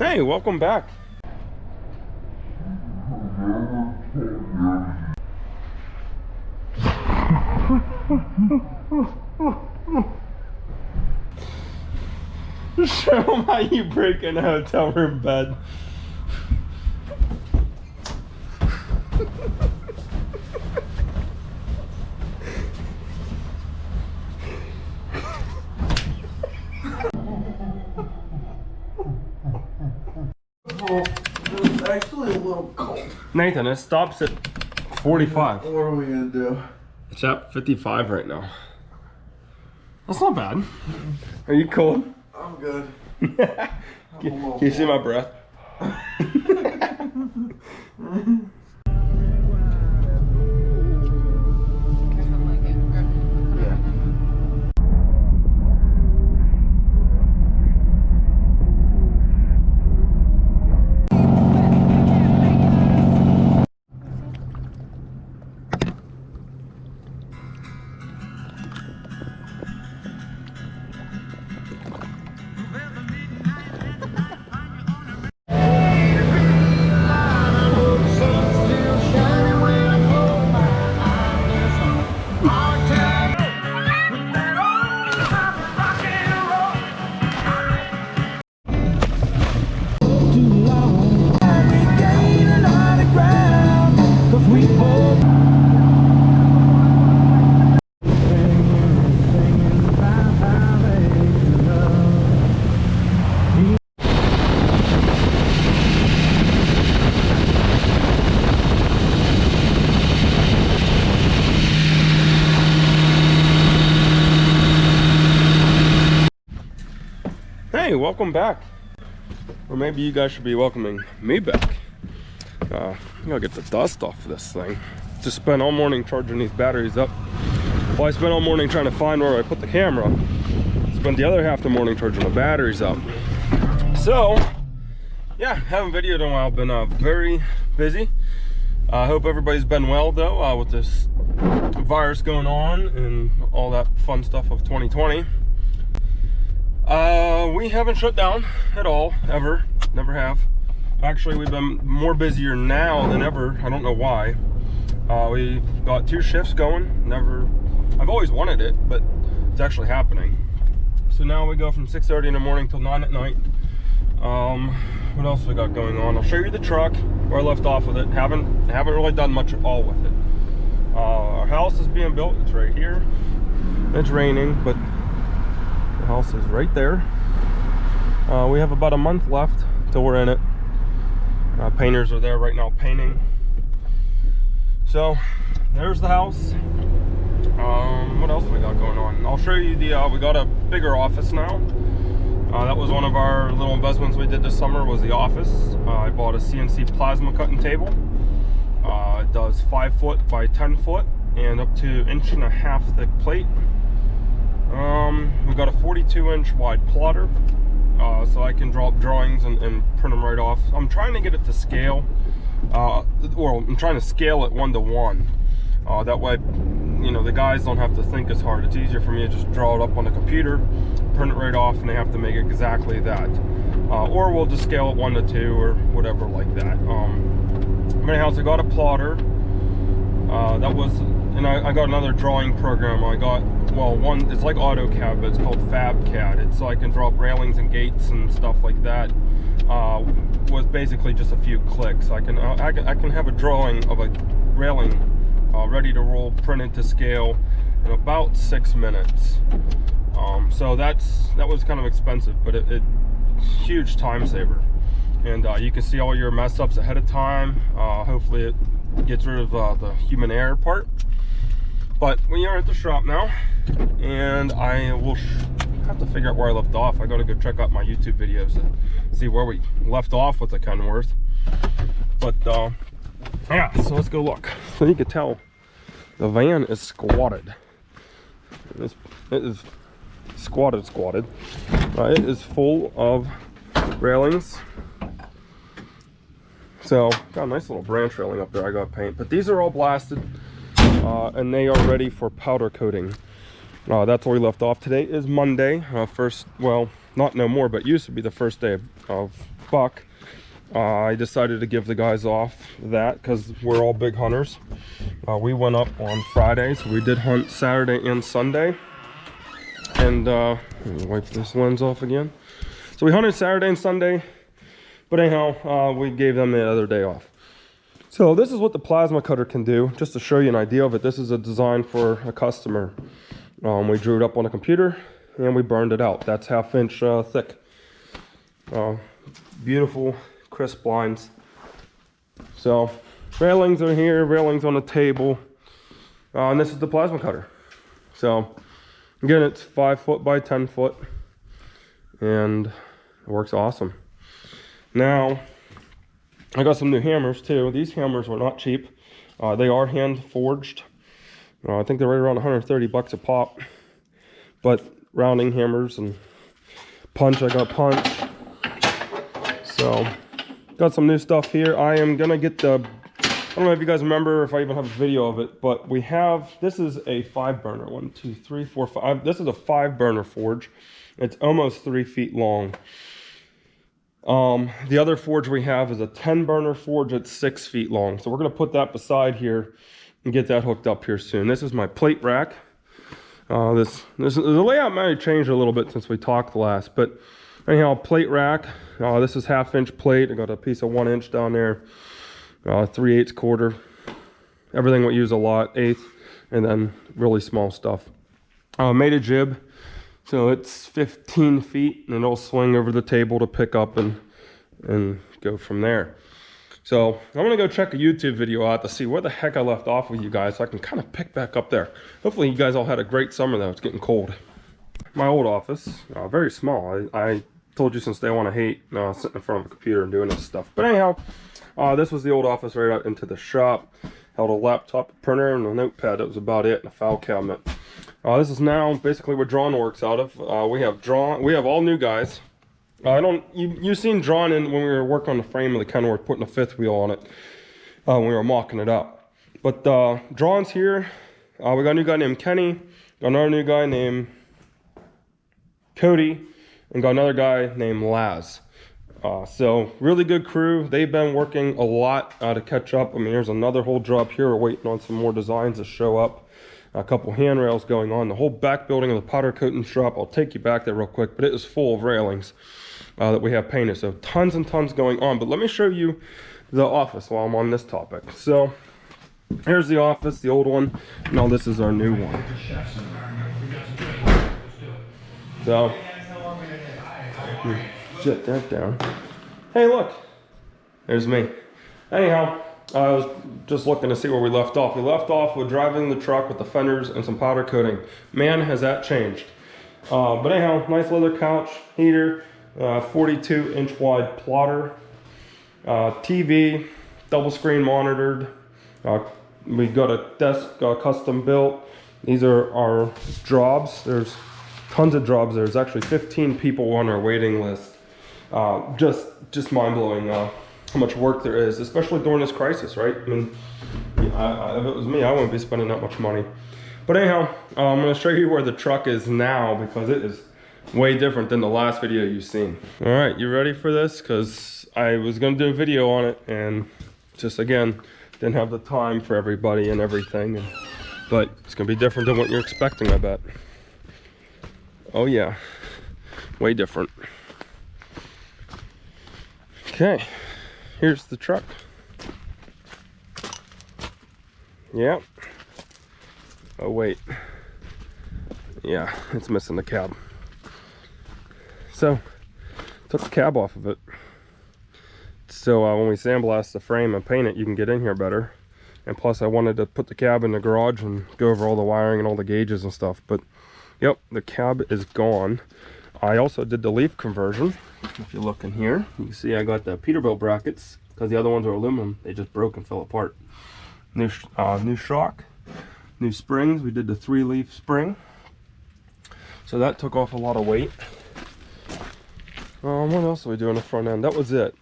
Hey, welcome back. Show them how you break in a hotel room bed. It's actually a little cold. Nathan, it stops at 45. What are we gonna do? It's at 55 right now. That's not bad. Are you cold? I'm good. Can you see my breath? Hey, welcome back. Or maybe you guys should be welcoming me back. I gotta get the dust off of this thing. Just spent all morning charging these batteries up. Well, I spent all morning trying to find where I put the camera. Spent the other half of the morning charging the batteries up. So, yeah, haven't videoed in a while. Been very busy. I hope everybody's been well though, with this virus going on and all that fun stuff of 2020. We haven't shut down at all, ever. Never have. Actually, we've been more busier now than ever. I don't know why. We've got 2 shifts going. I've always wanted it, but it's actually happening. So now we go from 6:30 in the morning till 9 at night. What else we got going on? I'll show you the truck where I left off with it. Haven't really done much at all with it. Our house is being built. It's right here. It's raining, but the house is right there. We have about a month left till we're in it. Painters are there right now painting. So there's the house. What else we got going on? I'll show you we got a bigger office now. That was one of our little investments we did this summer, was the office. I bought a CNC plasma cutting table. It does 5 foot by 10 foot and up to 1.5 inch thick plate. We got a 42-inch wide plotter, so I can draw up drawings and print them right off. I'm trying to get it to scale. I'm trying to scale it 1:1. That way, you know, the guys don't have to think as hard. It's easier for me to just draw it up on the computer, print it right off, and they have to make exactly that. Or we'll just scale it 1:2 or whatever like that. Anyhow, so I got a plotter. I got another drawing program. I got, well, one, it's like AutoCAD, but it's called FabCAD. It's so I can draw up railings and gates and stuff like that with basically just a few clicks. I can have a drawing of a railing ready to roll, printed to scale in about 6 minutes. So that was kind of expensive, but it huge time saver. And you can see all your mess ups ahead of time. Hopefully it gets rid of the human error part. But we are at the shop now, and I will have to figure out where I left off. I gotta go check out my YouTube videos to see where we left off with the Kenworth. But yeah, so let's go look. So you can tell the van is squatted. It is squatted. It is full of railings. So got a nice little branch railing up there I got paint, but these are all blasted. And they are ready for powder coating. That's where we left off. Today is Monday. not no more, but used to be the first day of buck, I decided to give the guys off that because we're all big hunters. We went up on Friday, so we did hunt Saturday and Sunday. And let me wipe this lens off again. So we hunted Saturday and Sunday, but anyhow, we gave them the other day off. So this is what the plasma cutter can do, just to show you an idea of it. This is a design for a customer. We drew it up on a computer and we burned it out. That's 1/2 inch thick. Beautiful, crisp lines. So railings are here, railings on the table, and this is the plasma cutter. So again, it's 5 foot by 10 foot, and it works awesome. Now, I got some new hammers too. These hammers were not cheap. They are hand forged. I think they're right around 130 bucks a pop. But rounding hammers and punch, I got punch. So, got some new stuff here. I am gonna get the, I don't know if you guys remember, if I even have a video of it, but we have, this is a 5 burner. 1, 2, 3, 4, 5. This is a 5 burner forge. It's almost 3 feet long. The other forge we have is a 10 burner forge. It's 6 feet long. So we're going to put that beside here and get that hooked up here soon. This is my plate rack. The layout might have changed a little bit since we talked last, but anyhow, plate rack. This is 1/2 inch plate. I got a piece of 1 inch down there, 3/8 quarter. Everything we use a lot, 1/8, and then really small stuff. Made a jib. So it's 15 feet and it'll swing over the table to pick up and go from there. So I'm gonna go check a YouTube video out to see where the heck I left off with you guys so I can kind of pick back up there. Hopefully you guys all had a great summer though. It's getting cold. My old office, very small. I told you since day one I hate sitting in front of a computer and doing this stuff. But anyhow, this was the old office right out into the shop. Held a laptop, a printer, and a notepad. That was about it, and a file cabinet. This is now basically what Drawn works out of. We have all new guys. You've seen Drawn in when we were working on the frame of the Kenworth, putting a 5th wheel on it when we were mocking it up. But Drawn's here. We got a new guy named Kenny, got another new guy named Cody, and got another guy named Laz. So really good crew. They've been working a lot to catch up. I mean, there's another whole job here. We're waiting on some more designs to show up. A couple handrails going on. The whole back building of the powder coating shop, I'll take you back there real quick, but it is full of railings that we have painted. So tons and tons going on. But let me show you the office while I'm on this topic. So here's the office, the old one. Now this is our new one. So shut that down. Hey, look, there's me. Anyhow, I was just looking to see where we left off. We left off with driving the truck with the fenders and some powder coating. Man, has that changed. But anyhow, nice leather couch, heater, 42 inch wide plotter, TV, double screen monitored. We got a desk custom built. These are our jobs. There's tons of jobs. There's actually 15 people on our waiting list. Just mind-blowing how much work there is, especially during this crisis, right? I mean, if it was me, I wouldn't be spending that much money. But anyhow, I'm going to show you where the truck is now because it is way different than the last video you've seen. All right, you ready for this? Because I was going to do a video on it and just, again, didn't have the time for everybody and everything. But it's going to be different than what you're expecting, I bet. Oh yeah, way different. Okay. Here's the truck. Yep. Oh wait. Yeah, it's missing the cab. So, took the cab off of it. So when we sandblast the frame and paint it, you can get in here better. And plus I wanted to put the cab in the garage and go over all the wiring and all the gauges and stuff. But, yep, the cab is gone. I also did the leaf conversion. If you look in here, you can see I got the Peterbilt brackets because the other ones are aluminum. They just broke and fell apart. New shock, new springs. We did the 3-leaf spring. So that took off a lot of weight. What else did we do on the front end? That was it.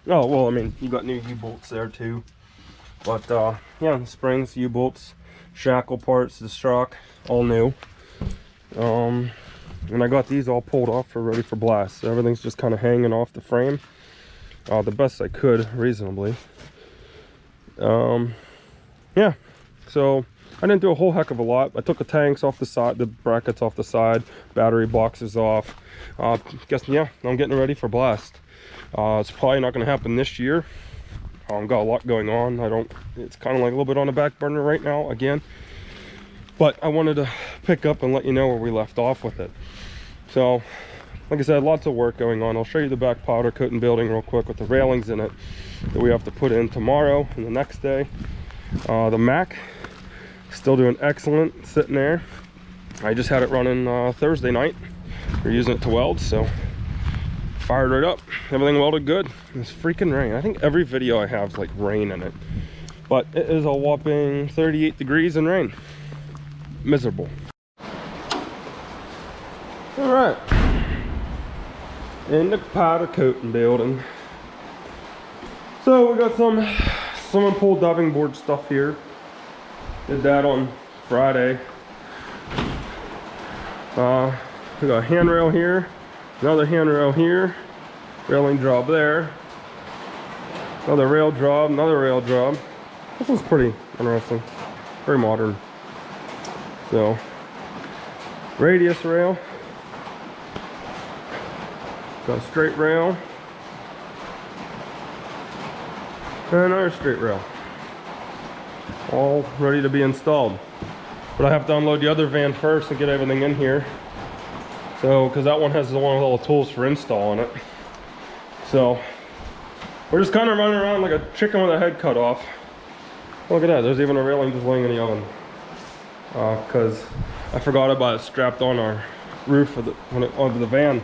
Oh, well, I mean, you got new U-bolts there too. But, yeah, the springs, U-bolts, shackle parts, the shock, all new. And I got these all pulled off for ready for blast. So everything's just kind of hanging off the frame the best I could reasonably. Yeah, so I didn't do a whole heck of a lot. I took the tanks off the side, the brackets off the side, battery boxes off. Guess, yeah, I'm getting ready for blast. It's probably not going to happen this year. Got a lot going on. It's kind of like a little bit on the back burner right now again. But I wanted to pick up and let you know where we left off with it. So, like I said, lots of work going on. I'll show you the back powder coating building real quick with the railings in it that we have to put in tomorrow and the next day. The Mac, still doing excellent, sitting there. I just had it running Thursday night. We're using it to weld, so fired right up. Everything welded good. It's freaking rain. I think every video I have like rain in it. But it is a whopping 38 degrees and rain. Miserable. All right. In the powder coating building. So we got some swimming pool diving board stuff here. Did that on Friday. We got a handrail here, another handrail here, railing job there, another rail job, another rail job. This one's pretty interesting, very modern. So, radius rail, got a straight rail, and another straight rail. All ready to be installed. But I have to unload the other van first and get everything in here. So, because that one has one of all the tools for installing it. So, we're just kind of running around like a chicken with a head cut off. Look at that, there's even a railing just laying in the oven. Because I forgot about it strapped on our roof of the van.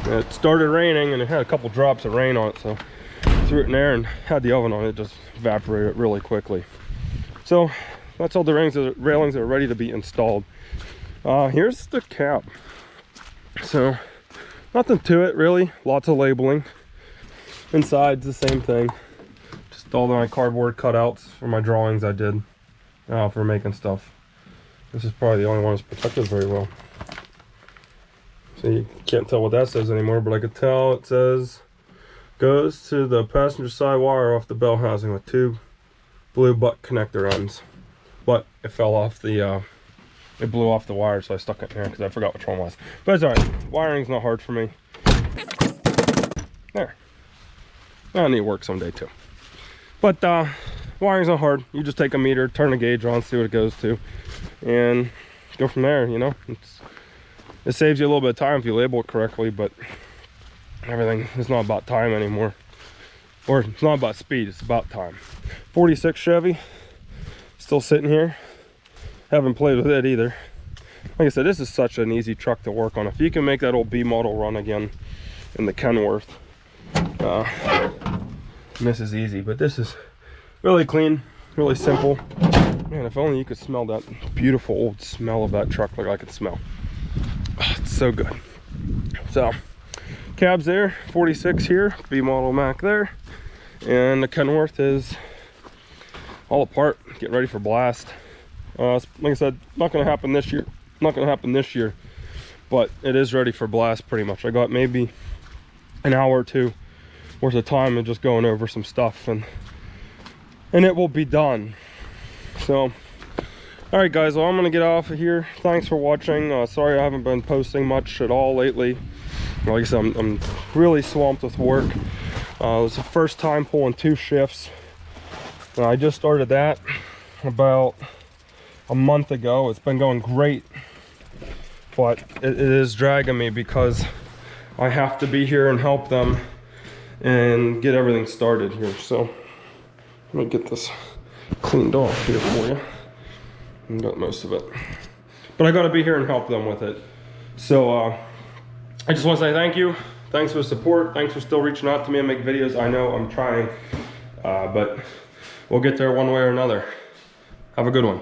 And it started raining and it had a couple drops of rain on it, so I threw it in there and had the oven on it, just evaporated really quickly. So that's all the railings that are ready to be installed. Here's the cab. So nothing to it really, lots of labeling. Inside's the same thing, just all my cardboard cutouts for my drawings I did for making stuff. This is probably the only one that's protected very well. So you can't tell what that says anymore, but I could tell it says goes to the passenger side wire off the bell housing with two blue butt connector ends. But it fell off the it blew off the wire, so I stuck it in there because I forgot which one was. But it's alright, wiring's not hard for me. There, I need to work someday too. But wiring's not hard. You just take a meter, turn the gauge on, see what it goes to, and go from there. You know, it saves you a little bit of time if you label it correctly, but everything is not about time anymore, or it's not about speed, it's about time. 46 Chevy, still sitting here. Haven't played with it either. Like I said, this is such an easy truck to work on. If you can make that old B model run again in the Kenworth, this is easy. But this is really clean, really simple. Man, if only you could smell that beautiful old smell of that truck like I could smell. Oh, it's so good. So, cab's there, 46 here, B model Mac there, and the Kenworth is all apart, getting ready for blast. Like I said, not going to happen this year. Not going to happen this year, but it is ready for blast pretty much. I got maybe an hour or two worth of time and just going over some stuff, and it will be done. So, all right, guys. Well, I'm going to get off of here. Thanks for watching. Sorry I haven't been posting much at all lately. Like I said, I'm really swamped with work. It was the first time pulling 2 shifts. I just started that about a month ago. It's been going great, but it is dragging me because I have to be here and help them and get everything started here. So let me get this cleaned off here for you. I got most of it, but I got to be here and help them with it. So I just want to say thank you. Thanks for the support. Thanks for still reaching out to me and make videos. I know I'm trying, but we'll get there one way or another. Have a good one.